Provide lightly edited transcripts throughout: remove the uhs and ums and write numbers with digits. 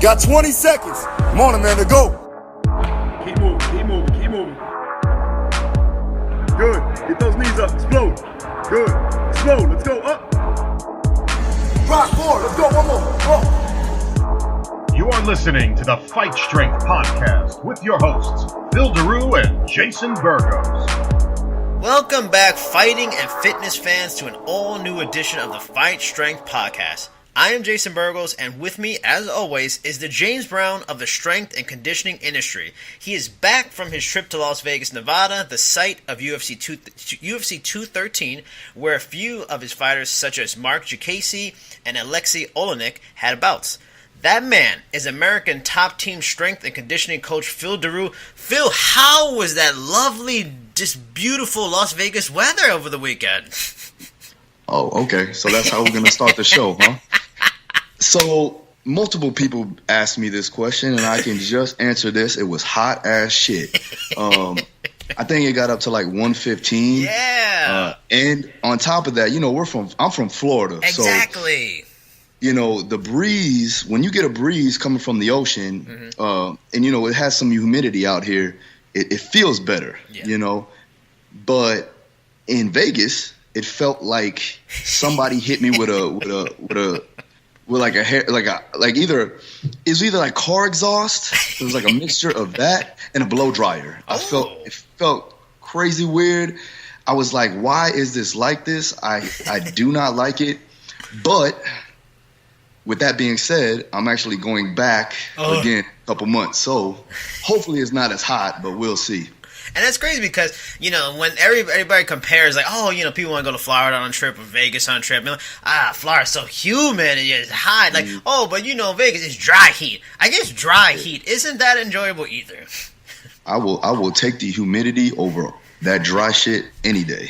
Got 20 seconds. Come on, Amanda, go. Keep moving. Good. Get those knees up. Explode. Good. Explode. Let's go. Up. Rock forward. Let's go. One more. Go. You are listening to the Fight Strength Podcast with your hosts, Phil Daru and Jason Burgos. Welcome back, fighting and fitness fans, to an all-new edition of the Fight Strength Podcast. I am Jason Burgos, and with me, as always, is the James Brown of the strength and conditioning industry. He is back from his trip to Las Vegas, Nevada, the site of UFC 213, where a few of his fighters, such as Mark Jacasey and Alexei Olenek, had bouts. That man is American top team strength and conditioning coach Phil Daru. Phil, how was that lovely, just beautiful Las Vegas weather over the weekend? Oh, okay. So that's how we're going to start the show, huh? So multiple people asked me this question, and I can just answer this. It was hot as shit. I think it got up to like 115. Yeah. And on top of that, I'm from Florida. Exactly. So, the breeze, when you get a breeze coming from the ocean, and, it has some humidity out here, it feels better, But in Vegas, it felt like somebody hit me with either like car exhaust. It was like a mixture of that and a blow dryer. It felt crazy weird. I was like, why is this like this? I do not like it. But with that being said, I'm actually going back again a couple months. So hopefully it's not as hot, but we'll see. And that's crazy because, when everybody compares, like, people want to go to Florida on a trip or Vegas on a trip. Like, Florida's so humid and it's hot. Like, Vegas is dry heat. I guess dry heat isn't that enjoyable either. I will take the humidity over that dry shit any day.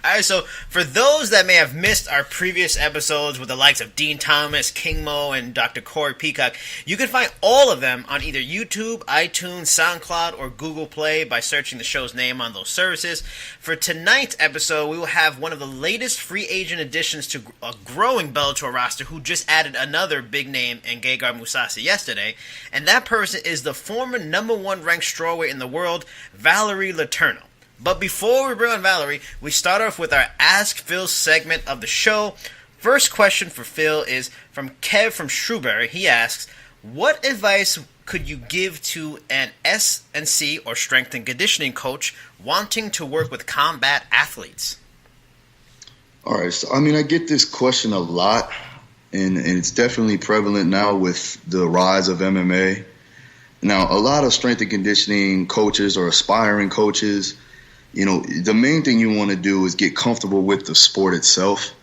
All right, so for those that may have missed our previous episodes with the likes of Dean Thomas, King Mo, and Dr. Corey Peacock, you can find all of them on either YouTube, iTunes, SoundCloud, or Google Play by searching the show's name on those services. For tonight's episode, we will have one of the latest free agent additions to a growing Bellator roster who just added another big name in Gegard Mousasi yesterday, and that person is the former number one ranked strawweight in the world, Valerie Letourneau. But before we bring on Valerie, we start off with our Ask Phil segment of the show. First question for Phil is from Kev from Shrewsbury. He asks, what advice could you give to an S&C or strength and conditioning coach wanting to work with combat athletes? All right. So, I get this question a lot, and it's definitely prevalent now with the rise of MMA. Now, a lot of strength and conditioning coaches or aspiring coaches, the main thing you want to do is get comfortable with the sport itself.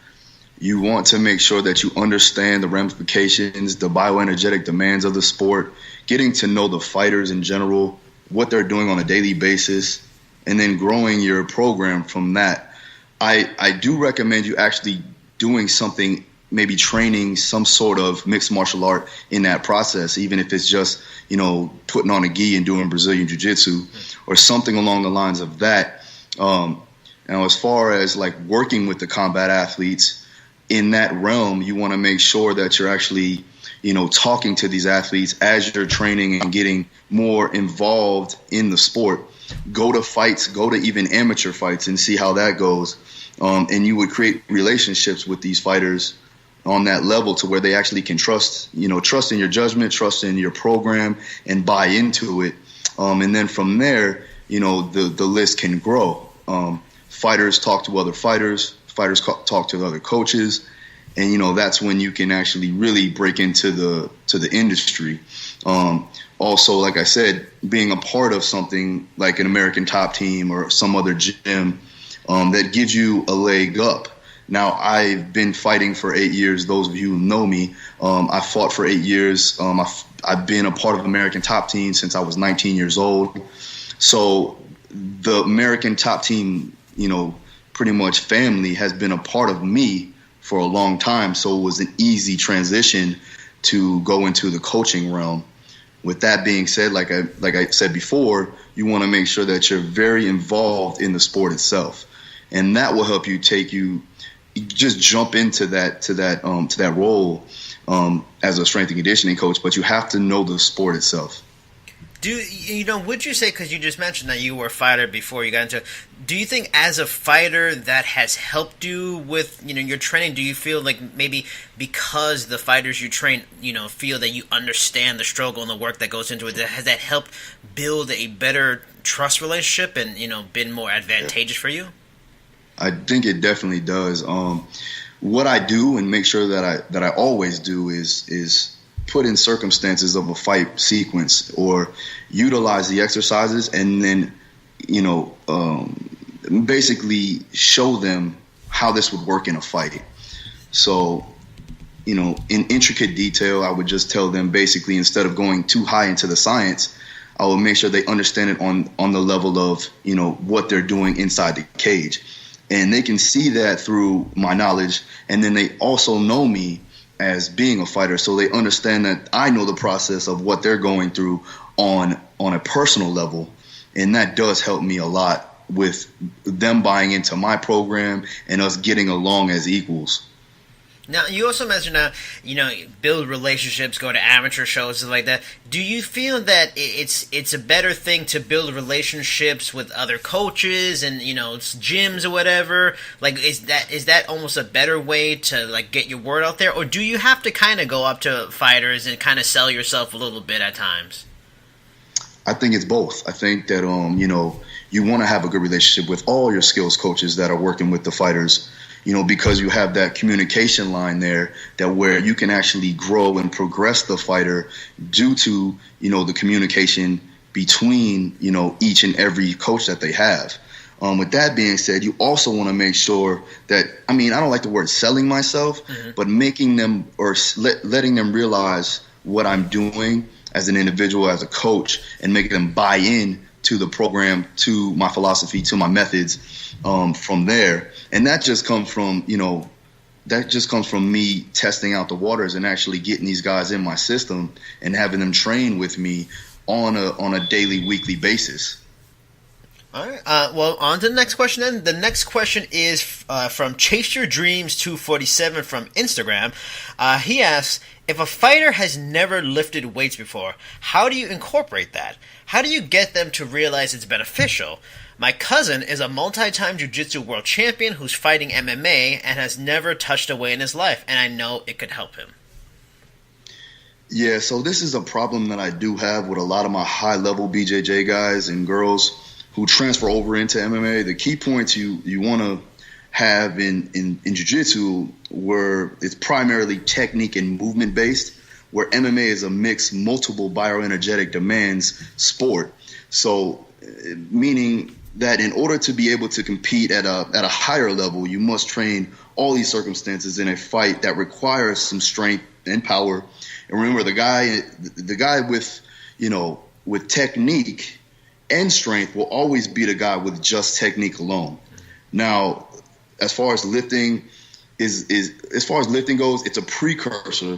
You want to make sure that you understand the ramifications, the bioenergetic demands of the sport, getting to know the fighters in general, what they're doing on a daily basis, and then growing your program from that. I do recommend you actually doing something, maybe training some sort of mixed martial art in that process, even if it's just, putting on a gi and doing Brazilian jiu-jitsu or something along the lines of that. Now, as far as like working with the combat athletes in that realm, you want to make sure that you're actually, talking to these athletes as you're training and getting more involved in the sport. Go to fights, go to even amateur fights and see how that goes. And you would create relationships with these fighters on that level to where they actually can trust in your judgment, trust in your program, and buy into it. And then from there, the list can grow. Fighters talk to other fighters, fighters talk to other coaches, and that's when you can actually really break into the industry. Also, like I said, being a part of something like an American Top Team or some other gym that gives you a leg up. Now, I've been fighting for 8 years. Those of you who know me, I fought for 8 years. I've been a part of American Top Team since I was 19 years old. So the American Top Team, pretty much family has been a part of me for a long time. So it was an easy transition to go into the coaching realm. With that being said, like I said before, you want to make sure that you're very involved in the sport itself. And that will help you take you just jump into that role as a strength and conditioning coach, but you have to know the sport itself. Would you say, because you just mentioned that you were a fighter before you got into it, do you think as a fighter that has helped you with, your training? Do you feel like maybe because the fighters you train, feel that you understand the struggle and the work that goes into it, has that helped build a better trust relationship and, been more advantageous for you? I think it definitely does. What I do and make sure that I always do is put in circumstances of a fight sequence or utilize the exercises and then, basically show them how this would work in a fight. So, in intricate detail, I would just tell them basically, instead of going too high into the science, I will make sure they understand it on the level of, what they're doing inside the cage. And they can see that through my knowledge. And then they also know me as being a fighter, so they understand that I know the process of what they're going through on a personal level, and that does help me a lot with them buying into my program and us getting along as equals. Now, you also mentioned, build relationships, go to amateur shows, and like that. Do you feel that it's a better thing to build relationships with other coaches and, gyms or whatever? Like, is that almost a better way to, like, get your word out there? Or do you have to kind of go up to fighters and kind of sell yourself a little bit at times? I think it's both. I think that, you want to have a good relationship with all your skills coaches that are working with the fighters, because you have that communication line there that where you can actually grow and progress the fighter due to, the communication between, each and every coach that they have. With that being said, you also want to make sure that, I don't like the word selling myself, but making them or letting them realize what I'm doing as an individual, as a coach, and making them buy in to the program, to my philosophy, to my methods from there. And that just comes from, me testing out the waters and actually getting these guys in my system and having them train with me on a daily, weekly basis. All right. Well, on to the next question then. The next question is from Chase Your Dreams 247 from Instagram. He asks, if a fighter has never lifted weights before, how do you incorporate that? How do you get them to realize it's beneficial? My cousin is a multi-time jiu-jitsu world champion who's fighting MMA and has never touched a weight in his life, and I know it could help him. Yeah, so this is a problem that I do have with a lot of my high-level BJJ guys and girls who transfer over into MMA. The key points you want to have in jiu-jitsu, where it's primarily technique and movement based, where MMA is a mixed multiple bioenergetic demands sport. So meaning that in order to be able to compete at a higher level, you must train all these circumstances in a fight that requires some strength and power. And remember, the guy with technique and strength will always beat a guy with just technique alone. Now, as far as lifting goes, it's a precursor,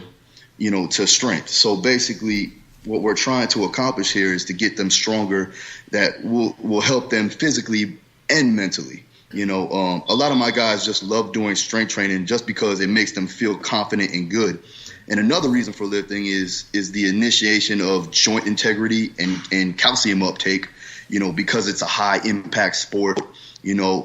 to strength. So basically, what we're trying to accomplish here is to get them stronger that will help them physically and mentally. A lot of my guys just love doing strength training just because it makes them feel confident and good. And another reason for lifting is the initiation of joint integrity and calcium uptake, because it's a high impact sport.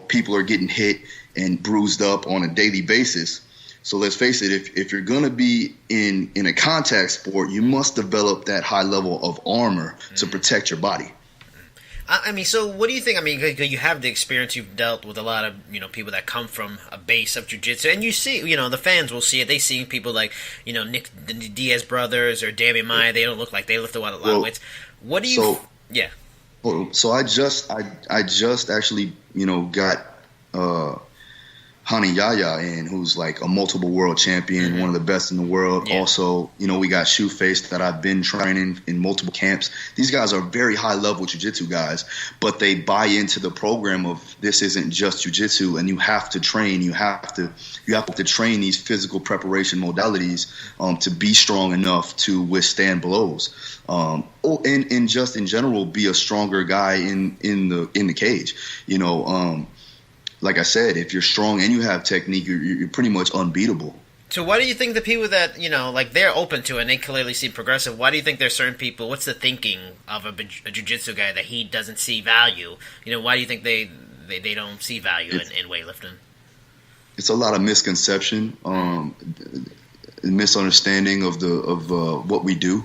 People are getting hit and bruised up on a daily basis. So let's face it, if you're going to be in a contact sport, you must develop that high level of armor to protect your body. So what do you think? You have the experience. You've dealt with a lot of, people that come from a base of jiu-jitsu. And you see, the fans will see it. They see people like, Nick the Diaz brothers or Damian Maia. They don't look like they lift a lot of weights. What do you... Yeah. So I just actually, got Hani Yaya in, who's like a multiple world champion, one of the best in the world. Yeah. Also, we got Shoeface that I've been training in multiple camps. These guys are very high level jiu-jitsu guys, but they buy into the program of this isn't just jiu-jitsu, and you have to train. You have to train these physical preparation modalities to be strong enough to withstand blows. And just in general, be a stronger guy in the cage. like I said, if you're strong and you have technique, you're pretty much unbeatable. So why do you think the people that, like they're open to it and they clearly see progressive, why do you think there's certain people, what's the thinking of a jiu-jitsu guy that he doesn't see value? Why do you think they don't see value in weightlifting? It's a lot of misconception, misunderstanding of what we do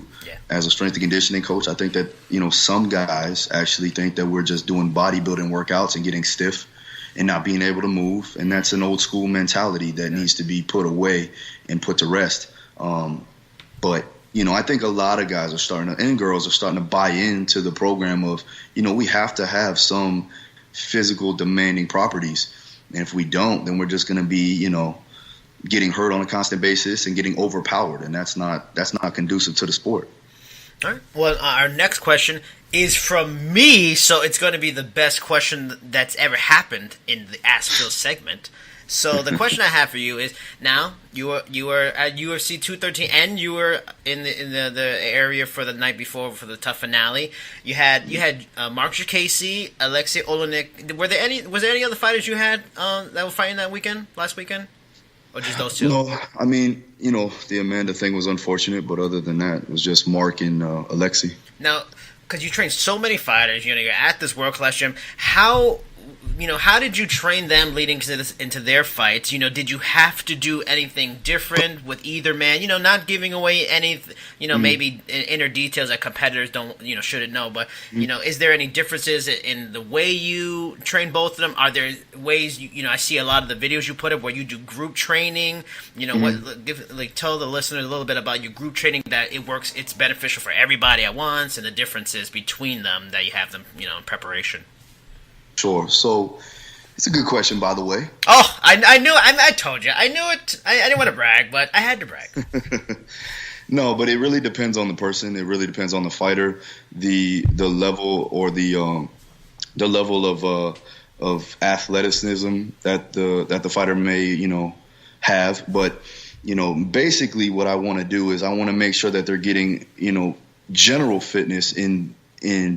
as a strength and conditioning coach. I think that, some guys actually think that we're just doing bodybuilding workouts and getting stiff and not being able to move, and that's an old school mentality that needs to be put away and put to rest. But I think a lot of guys and girls are starting to buy into the program of, we have to have some physical demanding properties, and if we don't, then we're just going to be, getting hurt on a constant basis and getting overpowered, and that's not conducive to the sport. All right. Well, our next question is from me, so it's going to be the best question that's ever happened in the Ask Phil segment. So the question I have for you is: now you were at UFC 213, and you were in the area for the night before for the tough finale. You had Mark Jacasey, Alexei Olenek. Was there any other fighters you had that were fighting last weekend? Or just those two? No, I mean, the Amanda thing was unfortunate, but other than that, it was just Mark and Alexei. Now, because you train so many fighters, you're at this world-class gym, how did you train them leading into their fights? Did you have to do anything different with either man? Not giving away any, maybe inner details that competitors don't, shouldn't know. But, is there any differences in the way you train both of them? Are there ways, I see a lot of the videos you put up where you do group training. Tell the listeners a little bit about your group training, that it works, it's beneficial for everybody at once, and the differences between them that you have them, in preparation. Sure. So it's a good question, by the way. Oh, I knew it. I told you. I knew it. I didn't want to brag, but I had to brag. No, but it really depends on the person. It really depends on the fighter, the level or the level of athleticism that the fighter may have. But basically what I want to do is I want to make sure that they're getting general fitness in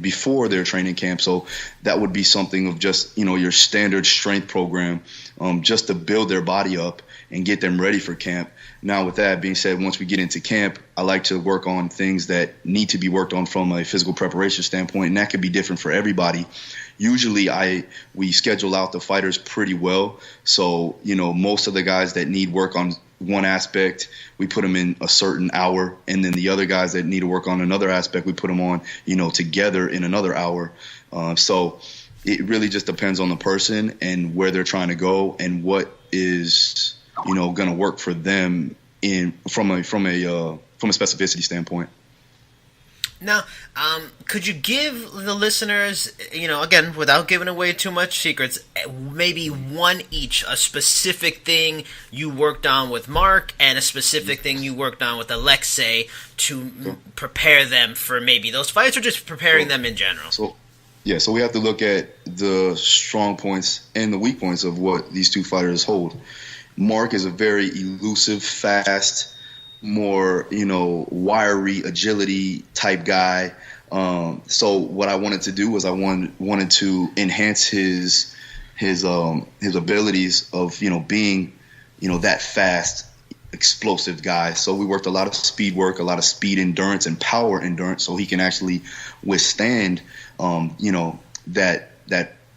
before their training camp. So that would be something of just, your standard strength program, just to build their body up and get them ready for camp. Now, with that being said, once we get into camp, I like to work on things that need to be worked on from a physical preparation standpoint, and that could be different for everybody. Usually we schedule out the fighters pretty well. So, most of the guys that need work on one aspect, we put them in a certain hour, and then the other guys that need to work on another aspect, we put them on, together in another hour. So it really just depends on the person and where they're trying to go and what is, going to work for them from a specificity standpoint. Now, could you give the listeners, again, without giving away too much secrets, maybe one each, a specific thing you worked on with Mark and a specific thing you worked on with Alexei to prepare them for maybe those fights, or just preparing them in general? So we have to look at the strong points and the weak points of what these two fighters hold. Mark is a very elusive, fast, more, wiry, agility type guy. So what I wanted to do was I wanted to enhance his abilities of, being, that fast, explosive guy. So we worked a lot of speed work, a lot of speed endurance and power endurance, so he can actually withstand, that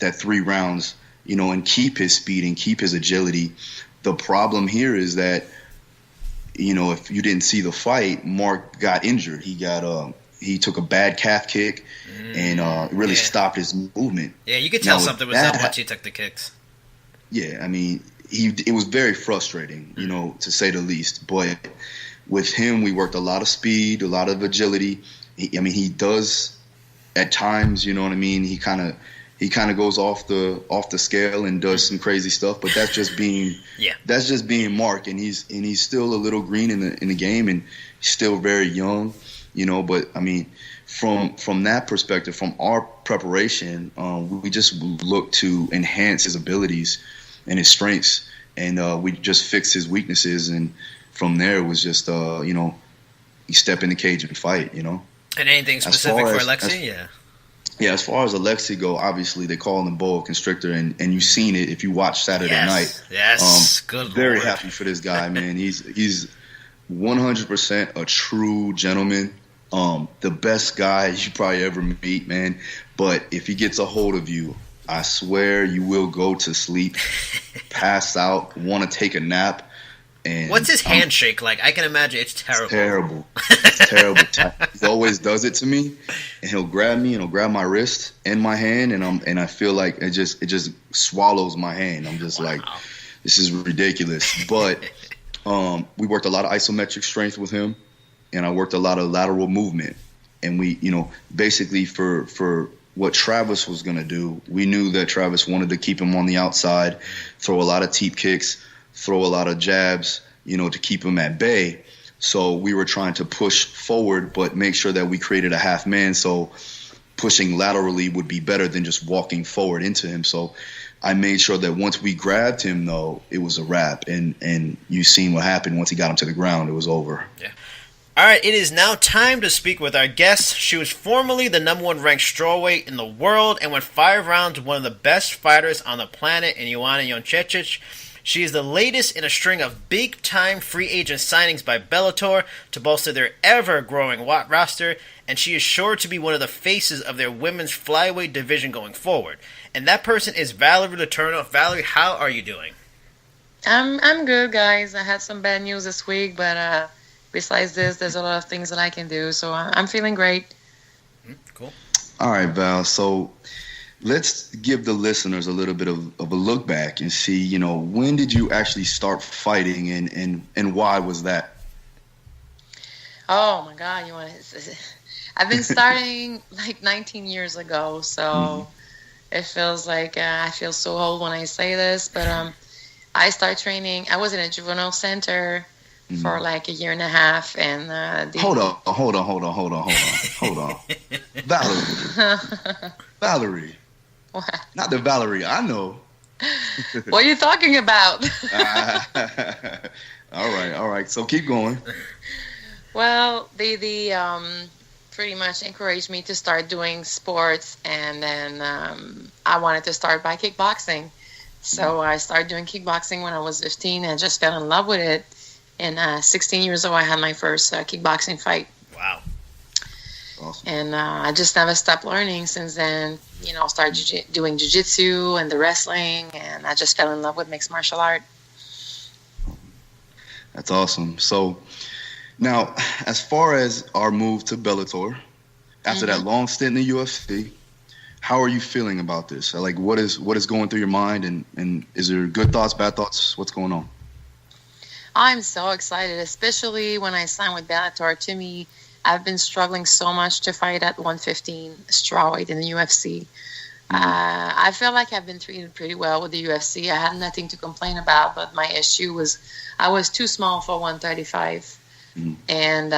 3 rounds, and keep his speed and keep his agility. The problem here is that, if you didn't see the fight, Mark got injured. He took a bad calf kick and really stopped his movement. Yeah, you could tell something was up once he took the kicks. Yeah, I mean, it was very frustrating, to say the least. But with him, we worked a lot of speed, a lot of agility. He does at times, you know what I mean? He kind of goes off the scale and does some crazy stuff, but that's just being that's just being Mark, and he's still a little green in the game, and he's still very young, But I mean, from that perspective, from our preparation, we just look to enhance his abilities and his strengths, and we just fix his weaknesses, and from there it was just you step in the cage and fight, And anything specific for Alexei? Yeah, as far as Alexei go, obviously they call him boa constrictor, and you've seen it if you watch Saturday night. Yes, good Very Lord. happy for this guy, man. He's 100% a true gentleman. The best guy you probably ever meet, man. But if he gets a hold of you, I swear you will go to sleep, pass out, want to take a nap. And what's his handshake like? I can imagine it's terrible. It's terrible. He always does it to me, and he'll grab me and he'll grab my wrist and my hand, and I feel like it just swallows my hand. I'm just like, this is ridiculous. But we worked a lot of isometric strength with him, and I worked a lot of lateral movement. And we, basically for what Travis was gonna do, we knew that Travis wanted to keep him on the outside, throw a lot of teep kicks, throw a lot of jabs, to keep him at bay. So we were trying to push forward, but make sure that we created a half man. So pushing laterally would be better than just walking forward into him. So I made sure that once we grabbed him, though, it was a wrap. And you seen what happened once he got him to the ground. It was over. Yeah. All right, it is now time to speak with our guest. She was formerly the #1 ranked strawweight in the world and went 5 rounds with one of the best fighters on the planet in Joanna Jędrzejczyk. She is the latest in a string of big-time free agent signings by Bellator to bolster their ever-growing roster, and she is sure to be one of the faces of their women's flyweight division going forward. And that person is Valerie Letourneau. Valerie, how are you doing? I'm good, guys. I had some bad news this week, but besides this, there's a lot of things that I can do, so I'm feeling great. Cool. All right, Val. So let's give the listeners a little bit of a look back and see, when did you actually start fighting and why was that? Oh my God, I've been starting like 19 years ago, so it feels like I feel so old when I say this, but I started training. I was in a juvenile center for like a year and a half, and Hold on. Valerie. What? Not the Valerie I know. What are you talking about? All right. So keep going. Well, they pretty much encouraged me to start doing sports, and then I wanted to start by kickboxing. So I started doing kickboxing when I was 15 and just fell in love with it. And 16 years old, I had my first kickboxing fight. Wow. Awesome. And I just never stopped learning since then. Started doing jiu-jitsu and the wrestling, and I just fell in love with mixed martial art. That's awesome. So now, as far as our move to Bellator, after that long stint in the UFC, how are you feeling about this? Like, what is going through your mind, and is there good thoughts, bad thoughts? What's going on? I'm so excited, especially when I signed with Bellator. To me, I've been struggling so much to fight at 115 strawweight in the UFC. I feel like I've been treated pretty well with the UFC. I had nothing to complain about, but my issue was I was too small for 135 and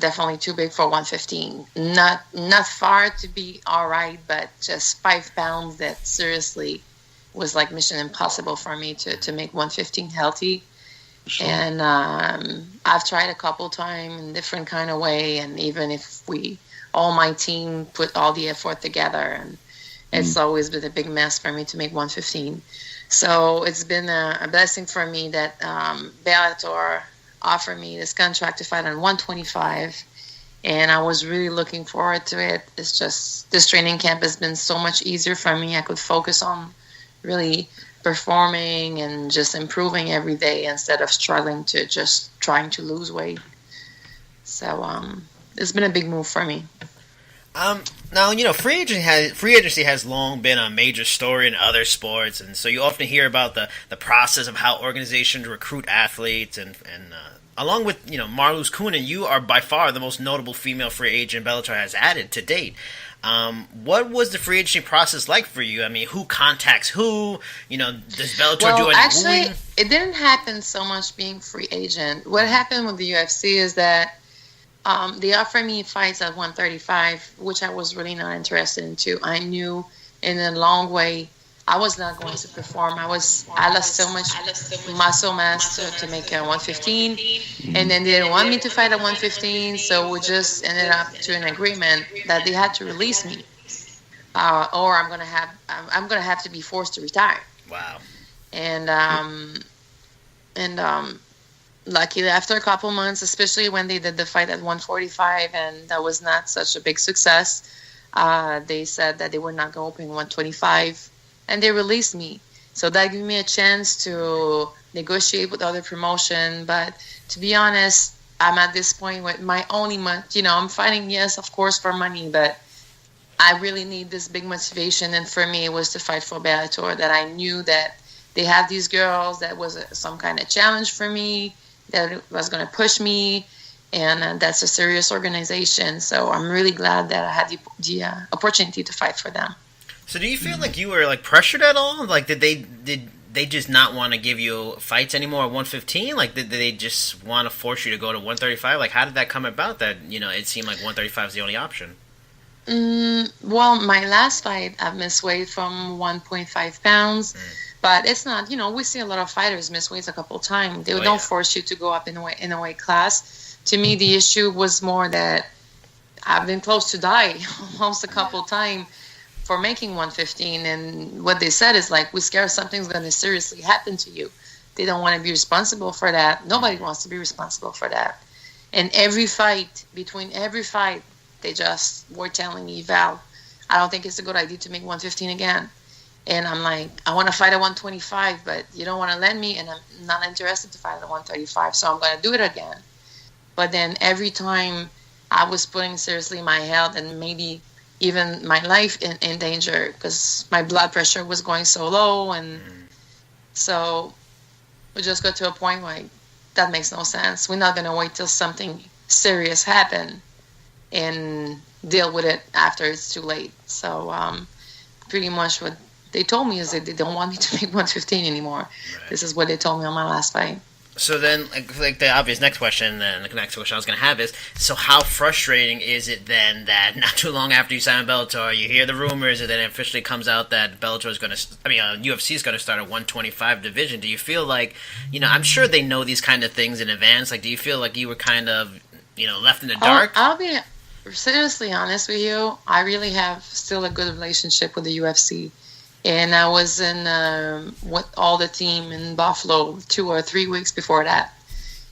definitely too big for 115. Not far to be all right, but just 5 pounds that seriously was like mission impossible for me to make 115 healthy. Sure. And I've tried a couple times in different kind of way, and even if all my team put all the effort together, and it's always been a big mess for me to make 115. So it's been a blessing for me that Bellator offered me this contract to fight on 125, and I was really looking forward to it. It's just this training camp has been so much easier for me. I could focus on really performing and just improving every day instead of struggling to just trying to lose weight. So it's been a big move for me. Now, free agency has long been a major story in other sports, and so you often hear about the process of how organizations recruit athletes, and along with Marloes Coenen, you are by far the most notable female free agent Bellator has added to date. What was the free agency process like for you? I mean, who contacts who? Does Bellator do any actually, wooing? It didn't happen so much being free agent. What happened with the UFC is that they offered me fights at 135, which I was really not interested in too. I knew in a long way I was not going to perform. I lost so much muscle mass to make 115, and then they didn't want me to fight at 115, so we just ended up to an agreement that they had to release me. or I'm gonna have to be forced to retire. Wow. And luckily, after a couple months, especially when they did the fight at 145, and that was not such a big success, they said that they were not going to open 125, and they released me. So that gave me a chance to negotiate with other promotion. But to be honest, I'm at this point with my only I'm fighting, yes, of course, for money, but I really need this big motivation. And for me, it was to fight for Bellator, that I knew that they had these girls, that was some kind of challenge for me, that it was going to push me, and that's a serious organization. So I'm really glad that I had the opportunity to fight for them. So do you feel like you were like pressured at all? Like did they just not want to give you fights anymore at 115? Like did they just want to force you to go to 135? Like how did that come about that, it seemed like 135 is the only option? Well, my last fight, I've missed weight from 1.5 pounds. But it's not, we see a lot of fighters miss weights a couple times. They don't force you to go up in a weight class. To me, the issue was more that I've been close to die almost a couple times for making 115. And what they said is like, we're scared something's going to seriously happen to you. They don't want to be responsible for that. Nobody wants to be responsible for that. And between every fight, they just were telling me, Val, I don't think it's a good idea to make 115 again. And I'm like, I want to fight at 125, but you don't want to let me, and I'm not interested to fight at 135, so I'm going to do it again. But then every time I was putting seriously my health and maybe even my life in danger, because my blood pressure was going so low. And so we just got to a point like, that makes no sense. We're not going to wait till something serious happen and deal with it after it's too late. So pretty much what they told me is that they don't want me to make 115 anymore. Right. This is what they told me on my last fight. So then, like the obvious next question, then the next question I was going to have is, so how frustrating is it then that not too long after you sign Bellator, you hear the rumors and then it officially comes out that Bellator is going to, UFC is going to start a 125 division. Do you feel like, I'm sure they know these kind of things in advance. Like, do you feel like you were kind of, left in the dark? I'll be seriously honest with you. I really have still a good relationship with the UFC. And I was in with all the team in Buffalo 2 or 3 weeks before that.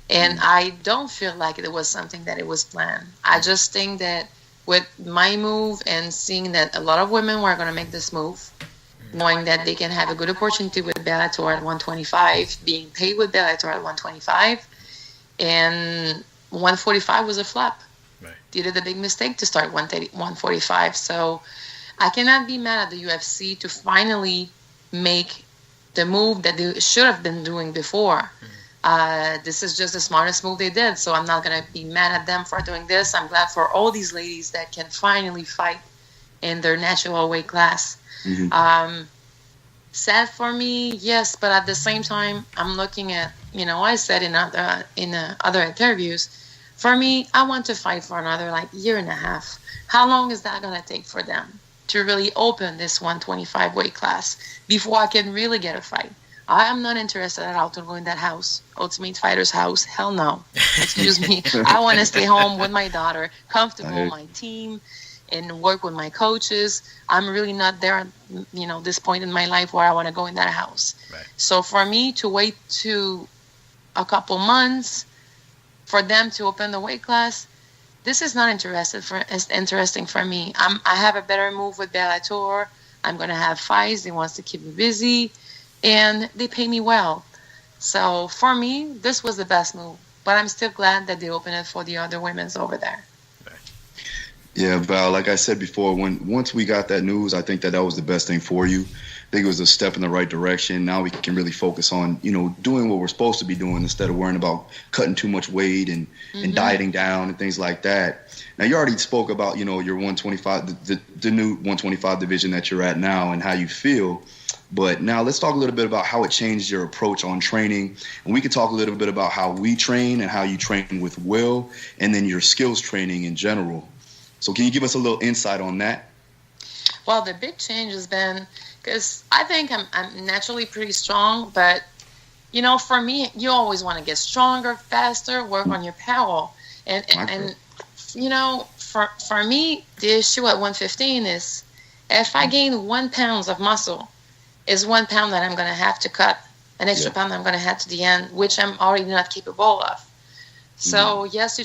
And I don't feel like it was something that it was planned. I just think that with my move and seeing that a lot of women were going to make this move, knowing that they can have a good opportunity with Bellator at 125, being paid with Bellator at 125, and 145 was a flop. Right. They did a big mistake to start 145. So I cannot be mad at the UFC to finally make the move that they should have been doing before. This is just the smartest move they did, so I'm not going to be mad at them for doing this. I'm glad for all these ladies that can finally fight in their natural weight class. Sad for me, yes, but at the same time, I'm looking at, I said in other interviews, for me, I want to fight for another year and a half. How long is that going to take for them to really open this 125 weight class before I can really get a fight? I am not interested at all to go in that house, Ultimate Fighter's house. Hell no. Excuse me. I want to stay home with my daughter, comfortable, my team, and work with my coaches. I'm really not there at, this point in my life where I want to go in that house. Right. So for me to wait to a couple months for them to open the weight class, this is not interesting for me. I have a better move with Bellator. I'm going to have fights. They want to keep me busy, and they pay me well. So for me, this was the best move. But I'm still glad that they opened it for the other women's over there. Yeah, Val, like I said before, once we got that news, I think that was the best thing for you. I think it was a step in the right direction. Now we can really focus on, doing what we're supposed to be doing instead of worrying about cutting too much weight and dieting down and things like that. Now, you already spoke about, your 125, the new 125 division that you're at now and how you feel. But now let's talk a little bit about how it changed your approach on training. And we can talk a little bit about how we train and how you train with Will, and then your skills training in general. So can you give us a little insight on that? Well, the big change has been, because I think I'm naturally pretty strong, but, for me, you always want to get stronger, faster, work on your power. And for me, the issue at 115 is If I gain 1 pound of muscle, is 1 pound that I'm going to have to cut, an extra pound I'm going to have to the end, which I'm already not capable of. So yes,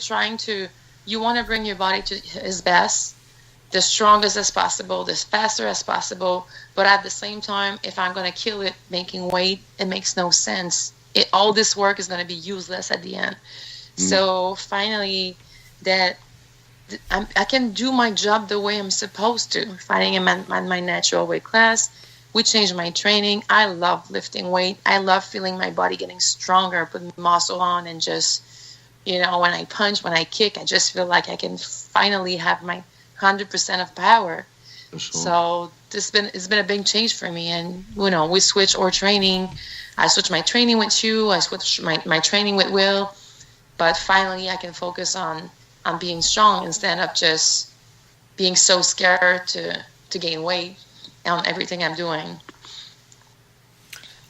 you want to bring your body to its best, the strongest as possible, the faster as possible. But at the same time, if I'm going to kill it making weight, it makes no sense. All this work is going to be useless at the end. So finally, that I can do my job the way I'm supposed to, fighting in my natural weight class. We changed my training. I love lifting weight. I love feeling my body getting stronger, putting muscle on, and just, when I punch, when I kick, I just feel like I can finally have my 100% of power. For sure. So it's been a big change for me. And, we switched our training. I switched my training with you. I switched my training with Will. But finally, I can focus on being strong instead of just being so scared to gain weight on everything I'm doing.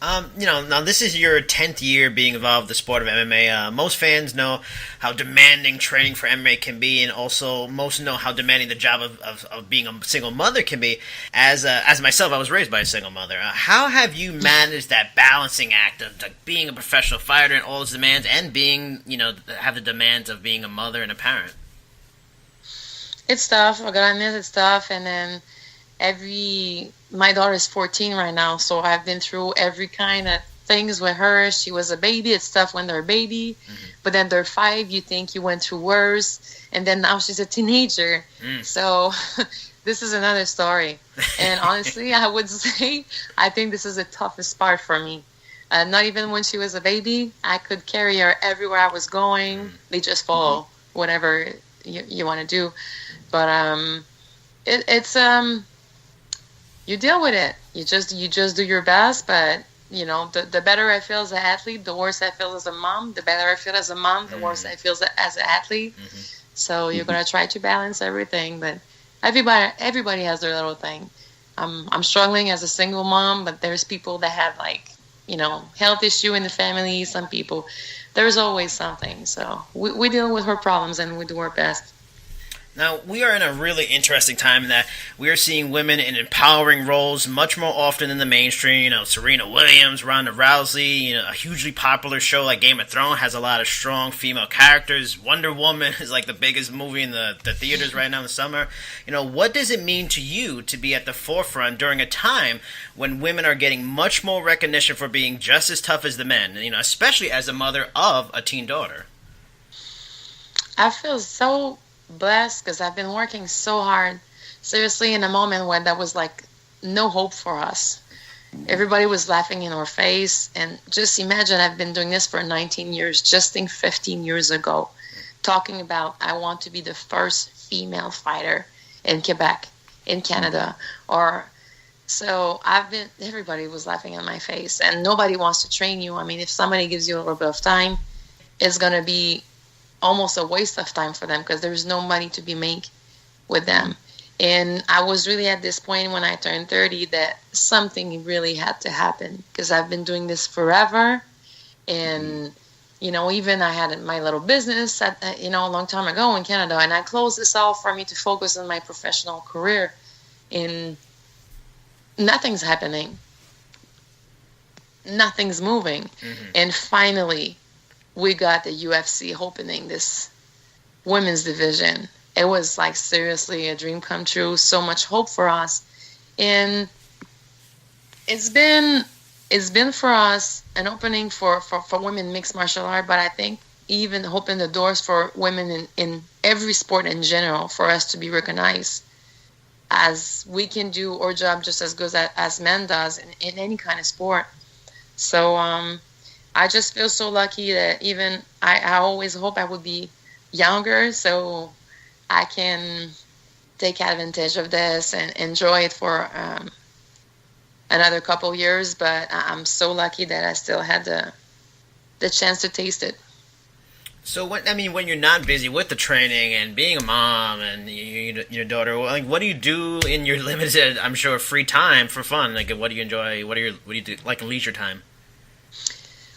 Now this is your 10th year being involved in the sport of MMA. Most fans know how demanding training for MMA can be, and also most know how demanding the job of being a single mother can be. As myself, I was raised by a single mother. How have you managed that balancing act of being a professional fighter and all its demands, and being, have the demands of being a mother and a parent? It's tough. I gotta admit, it's tough. And then my daughter is 14 right now, so I've been through every kind of things with her. She was a baby. It's tough when they're a baby, but then they're 5. You think you went through worse, and then now she's a teenager. So this is another story. And honestly, I would say I think this is the toughest part for me. Not even when she was a baby, I could carry her everywhere I was going. They just follow whatever you want to do, but it's you deal with it. You just do your best, but the better I feel as an athlete, the worse I feel as a mom. The better I feel as a mom, the worse I feel as an athlete. So you're gonna try to balance everything, but everybody has their little thing. I'm struggling as a single mom, but there's people that have health issue in the family. Some people, there's always something. So we deal with her problems and we do our best. Now, we are in a really interesting time in that we are seeing women in empowering roles much more often in the mainstream. Serena Williams, Ronda Rousey, a hugely popular show like Game of Thrones has a lot of strong female characters. Wonder Woman is like the biggest movie in the theaters right now in the summer. What does it mean to you to be at the forefront during a time when women are getting much more recognition for being just as tough as the men, especially as a mother of a teen daughter? I feel so blessed because I've been working so hard, seriously, in a moment when there was like no hope for us. Everybody was laughing in our face, and just imagine, I've been doing this for 19 years. Just think 15 years ago, talking about I want to be the first female fighter in Quebec, in Canada, everybody was laughing in my face, and nobody wants to train you. I mean, if somebody gives you a little bit of time, it's going to be almost a waste of time for them because there's no money to be made with them. And I was really at this point when I turned 30 that something really had to happen because I've been doing this forever. And, even I had my little business a long time ago in Canada, and I closed this all for me to focus on my professional career. And nothing's happening. Nothing's moving. And finally, we got the UFC opening this women's division. It was like seriously a dream come true. So much hope for us, and it's been for us an opening for women mixed martial art. But I think even open the doors for women in every sport in general for us to be recognized as we can do our job just as good as men does in any kind of sport. So I just feel so lucky that even I always hope I would be younger so I can take advantage of this and enjoy it for another couple years. But I'm so lucky that I still had the chance to taste it. So when you're not busy with the training and being a mom and your daughter, what do you do in your limited, I'm sure, free time for fun? Like, what do you enjoy? What do you do like in leisure time?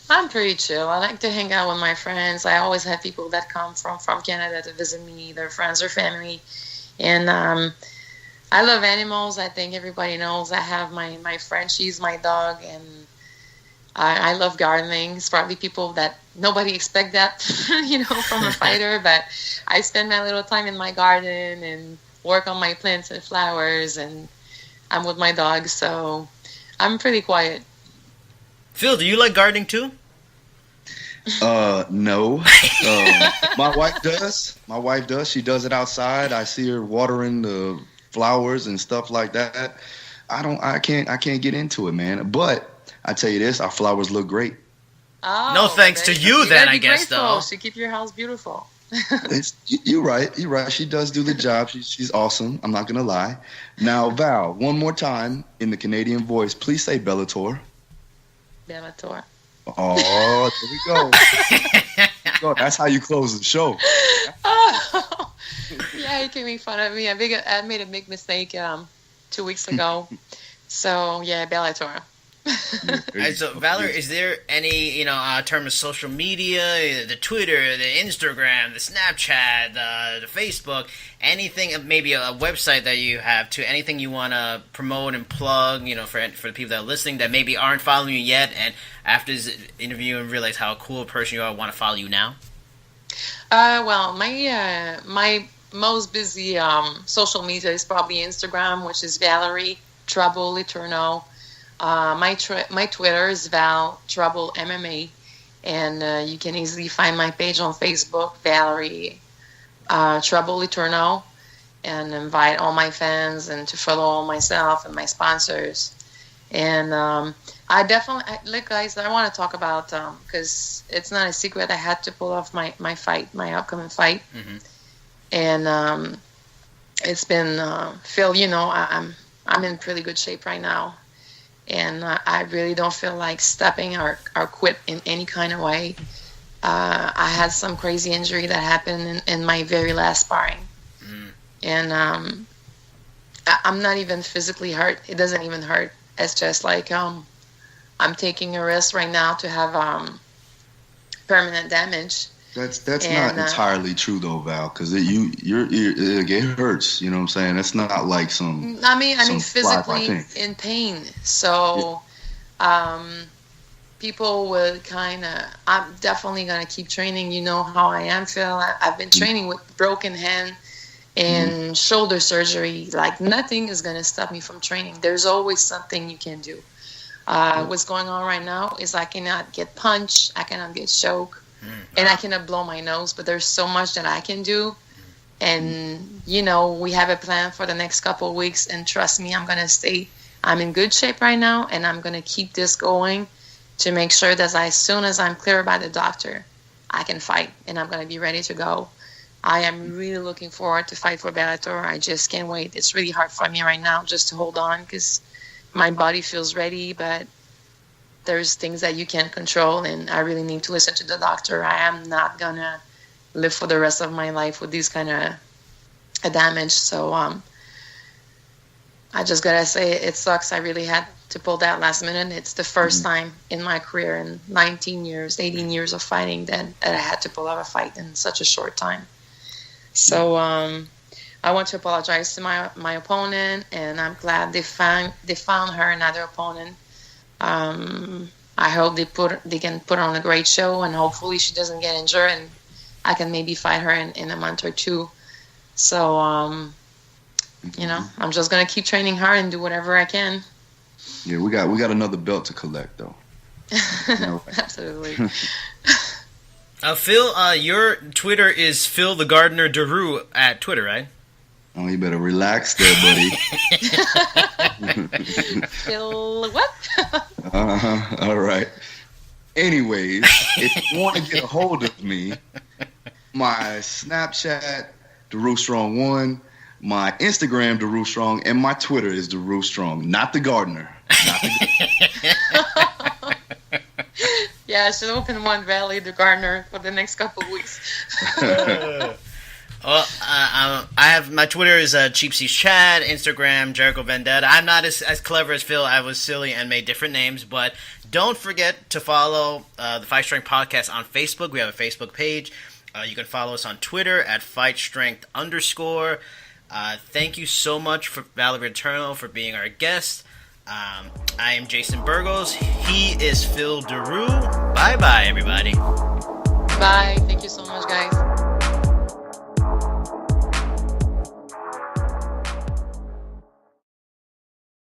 I'm pretty chill. I like to hang out with my friends. I always have people that come from Canada to visit me, their friends or family. And I I love animals. I think everybody knows I have my friend. She's my dog, and I love gardening. It's probably people that nobody expect that, from a fighter. But I spend my little time in my garden and work on my plants and flowers, and I'm with my dog, so I'm pretty quiet. Phil, do you like gardening too? No. My wife does. She does it outside. I see her watering the flowers and stuff like that. I can't get into it, man. But I tell you this, our flowers look great. Oh, no thanks to you then, I guess, though. She keep your house beautiful. You're right. She does do the job. She's awesome. I'm not gonna lie. Now, Val, one more time in the Canadian voice, please say Bellator. Bellator. Oh, there we go. That's how you close the show. Oh, yeah, he can make fun of me. I made a big mistake 2 weeks ago. So yeah, Bellator. So, Valerie, is there any, term of social media, the Twitter, the Instagram, the Snapchat, the Facebook, anything, maybe a website that you have to anything you want to promote and plug, for the people that are listening that maybe aren't following you yet, and after this interview and realize how cool a person you are, want to follow you now? Well, my most busy social media is probably Instagram, which is Valerie Letourneau. My Twitter is Val Trouble MMA, and you can easily find my page on Facebook, Valerie Trouble Letourneau, and invite all my fans and to follow myself and my sponsors. And I definitely, look, guys, I want to talk about, because it's not a secret, I had to pull off my upcoming fight. Mm-hmm. And it's been, Phil, I'm in pretty good shape right now. And I really don't feel like stepping or quit in any kind of way. I had some crazy injury that happened in my very last sparring. Mm. And I'm not even physically hurt. It doesn't even hurt. It's just like I'm taking a risk right now to have permanent damage. That's not entirely true though, Val, because it hurts. You know what I'm saying? That's not like some. I mean, physically in pain. So, people would I'm definitely gonna keep training. You know how I am, Phil. I've been training with broken hand and shoulder surgery. Like nothing is gonna stop me from training. There's always something you can do. What's going on right now is I cannot get punched. I cannot get choked. And I cannot blow my nose, but there's so much that I can do. And, we have a plan for the next couple of weeks. And trust me, I'm in good shape right now. And I'm going to keep this going to make sure that as soon as I'm cleared by the doctor, I can fight. And I'm going to be ready to go. I am really looking forward to fight for Bellator. I just can't wait. It's really hard for me right now just to hold on because my body feels ready, but there's things that you can't control, and I really need to listen to the doctor. I am not gonna live for the rest of my life with these kind of damage. So I just gotta say it sucks. I really had to pull that last minute. It's the first time in my career in 18 years of fighting that I had to pull out a fight in such a short time. So I want to apologize to my opponent, and I'm glad they found her another opponent. I hope they can put on a great show, and hopefully she doesn't get injured, and I can maybe fight her in a month or two. So, I'm just gonna keep training hard and do whatever I can. Yeah, we got another belt to collect, though. Absolutely. Phil, your Twitter is Phil the Gardener Daru at Twitter, right? Oh, you better relax there, buddy. Phil, what? All right. Anyways, if you want to get a hold of me, my Snapchat, DaruStrong1, my Instagram, DaruStrong, and my Twitter is DaruStrong, not the Gardener. Yeah, I should open one Valley the Gardener for the next couple of weeks. Well, I have my Twitter is Cheap Seats Chad, Instagram Jericho Vendetta. I'm not as clever as Phil. I was silly and made different names, but don't forget to follow the Fight Strength Podcast on Facebook. We have a Facebook page. You can follow us on Twitter at FightStrength_. Thank you so much for Valerie Letourneau for being our guest. I am Jason Burgos. He is Phil DeRue. Bye-bye, everybody. Bye. Thank you so much.